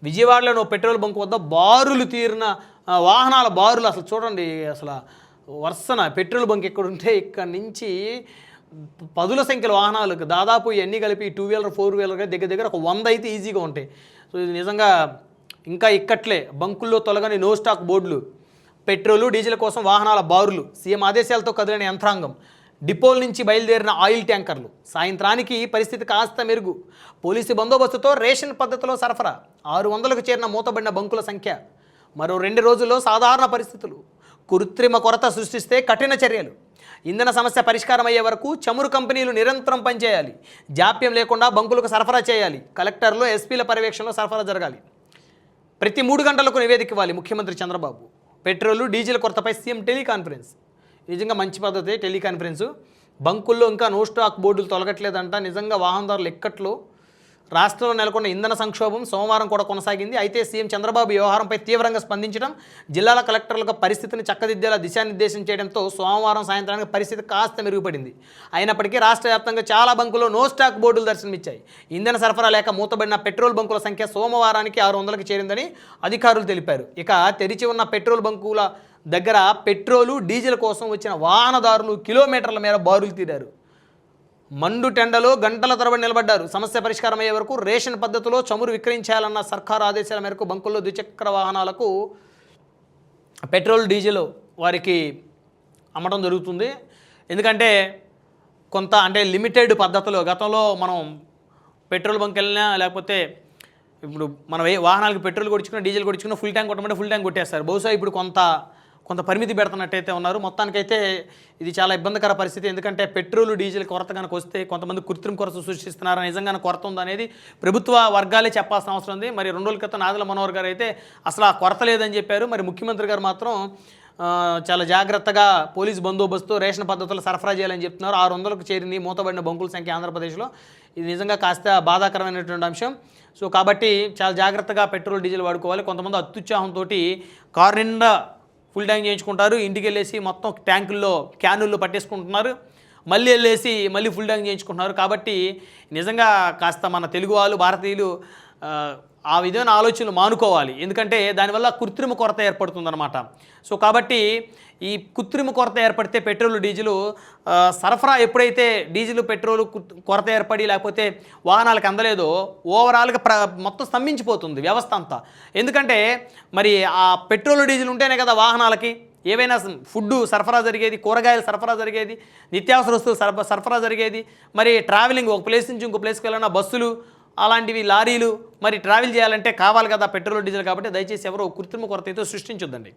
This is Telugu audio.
విజయవాడలోని ఓ పెట్రోల్ బంక్ వద్ద బారులు తీరిన వాహనాల బారులు అసలు చూడండి. అసలు వరుసన పెట్రోల్ బంక్ ఎక్కడుంటే ఇక్కడి నుంచి పదుల సంఖ్యలో వాహనాలు దాదాపు ఇవన్నీ కలిపి టూ వీలర్ ఫోర్ వీలర్గా దగ్గర దగ్గర ఒక 100 అయితే ఈజీగా ఉంటాయి. సో ఇది నిజంగా ఇంకా ఇక్కట్లే బంకుల్లో తొలగని నో స్టాక్ బోర్డులు, పెట్రోలు డీజిల్ కోసం వాహనాల బారులు, సీఎం ఆదేశాలతో కదిలిన యంత్రాంగం, డిపోల నుంచి బయలుదేరిన ఆయిల్ ట్యాంకర్లు, సాయంత్రానికి పరిస్థితి కాస్త మెరుగు, పోలీసు బందోబస్తుతో రేషన్ పద్ధతిలో సరఫరా, 600కు చేరిన మూతబడిన బంకుల సంఖ్య, మరో 2 రోజుల్లో సాధారణ పరిస్థితులు, కృత్రిమ కొరత సృష్టిస్తే కఠిన చర్యలు, ఇంధన సమస్య పరిష్కారం అయ్యే వరకు చమురు కంపెనీలు నిరంతరం పనిచేయాలి, జాప్యం లేకుండా బంకులకు సరఫరా చేయాలి, కలెక్టర్లు ఎస్పీల పర్యవేక్షణలో సరఫరా జరగాలి, ప్రతి 3 గంటలకు నివేదిక ఇవ్వాలి ముఖ్యమంత్రి చంద్రబాబు, పెట్రోలు డీజిల్ కొరతపై సీఎం టెలికాన్ఫరెన్స్. నిజంగా మంచి పద్ధతి టెలికాన్ఫరెన్సు. బంకుల్లో ఇంకా నో స్టాక్ బోర్డులు తొలగట్లేదంట. నిజంగా వాహనదారులు ఎక్కట్లో రాష్ట్రంలో నెలకొన్న ఇంధన సంక్షోభం సోమవారం కూడా కొనసాగింది. అయితే సీఎం చంద్రబాబు వ్యవహారంపై తీవ్రంగా స్పందించడం, జిల్లాల కలెక్టర్లకు పరిస్థితిని చక్కదిద్దేలా దిశానిర్దేశం చేయడంతో సోమవారం సాయంత్రానికి పరిస్థితి కాస్త మెరుగుపడింది. అయినప్పటికీ రాష్ట్ర వ్యాప్తంగా చాలా బంకుల్లో నో స్టాక్ బోర్డులు దర్శనమిచ్చాయి. ఇంధన సరఫరా లేక మూతబడిన పెట్రోల్ బంకుల సంఖ్య సోమవారానికి 600కి చేరిందని అధికారులు తెలిపారు. ఇక తెరిచి ఉన్న పెట్రోల్ బంకుల దగ్గర పెట్రోలు డీజిల్ కోసం వచ్చిన వాహనదారులు కిలోమీటర్ల మేర బారులు తీరారు. మండు టెండలో గంటల తరబడి నిలబడ్డారు. సమస్య పరిష్కారం అయ్యే వరకు రేషన్ పద్ధతిలో చమురు విక్రయించాలన్న సర్కారు ఆదేశాల మేరకు బంకుల్లో ద్విచక్ర వాహనాలకు పెట్రోల్ డీజిల్ వారికి అమ్మడం జరుగుతుంది. ఎందుకంటే కొంత అంటే లిమిటెడ్ పద్ధతిలో గతంలో మనం పెట్రోల్ బంక్ వెళ్ళినా లేకపోతే ఇప్పుడు మనం వాహనాలకు పెట్రోల్ కొట్టించుకున్న డీజిల్ కొట్టించుకున్న ఫుల్ ట్యాంక్ కొట్టమంటే ఫుల్ ట్యాంక్ కొట్టేస్తారు. బహుశా ఇప్పుడు కొంత పరిమితి పెడుతున్నట్టయితే ఉన్నారు. మొత్తానికైతే ఇది చాలా ఇబ్బందికర పరిస్థితి. ఎందుకంటే పెట్రోల్ డీజిల్ కొరత కనుక వస్తే కొంతమంది కృత్రిమ కొరత సృష్టిస్తున్నారు. నిజంగానే కొరత ఉందనేది ప్రభుత్వ వర్గాలే చెప్పాల్సిన అవసరం ఉంది. మరి 2 రోజుల క్రితం నాదెళ్ల మనోహర్ గారు అయితే అసలు ఆ కొరత లేదని చెప్పారు. మరి ముఖ్యమంత్రి గారు మాత్రం చాలా జాగ్రత్తగా పోలీసు బందోబస్తు రేషన్ పద్ధతులు సరఫరా చేయాలని చెప్తున్నారు. 600కు చేరింది మూతబడిన బంకుల సంఖ్య ఆంధ్రప్రదేశ్లో. ఇది నిజంగా కాస్త బాధాకరమైనటువంటి అంశం. సో కాబట్టి చాలా జాగ్రత్తగా పెట్రోల్ డీజిల్ వాడుకోవాలి. కొంతమంది అత్యుత్సాహంతో కారు నిండా ఫుల్ ట్యాంక్ చేయించుకుంటారు. ఇంటికి వెళ్ళేసి మొత్తం ట్యాంకుల్లో క్యానుల్లో పట్టేసుకుంటున్నారు. మళ్ళీ వెళ్ళేసి మళ్ళీ ఫుల్ ట్యాంక్ చేయించుకుంటున్నారు. కాబట్టి నిజంగా కాస్త మన తెలుగు వాళ్ళు భారతీయులు ఆ విధమైన ఆలోచనలు మానుకోవాలి. ఎందుకంటే దానివల్ల కృత్రిమ కొరత ఏర్పడుతుందన్నమాట. సో కాబట్టి ఈ కృత్రిమ కొరత ఏర్పడితే పెట్రోల్ డీజిల్ సరఫరా ఎప్పుడైతే డీజిల్ పెట్రోల్ కొరత ఏర్పడి లేకపోతే వాహనాలకు అందలేదో ఓవరాల్గా మొత్తం స్తంభించిపోతుంది వ్యవస్థ అంతా. ఎందుకంటే మరి ఆ పెట్రోల్ డీజిల్ ఉంటేనే కదా వాహనాలకి ఏవైనా ఫుడ్ సరఫరా జరిగేది, కూరగాయలు సరఫరా జరిగేది, నిత్యావసర వస్తువులు సరఫరా జరిగేది. మరి ట్రావెలింగ్ ఒక ప్లేస్ నుంచి ఇంకో ప్లేస్కి వెళ్ళినా బస్సులు అలాంటివి లారీలు మరి ట్రావెల్ చేయాలంటే కావాలి కదా పెట్రోల్ డీజిల్. కాబట్టి దయచేసి ఎవరో కృత్రిమ కొరత అయితే సృష్టించొద్దండి.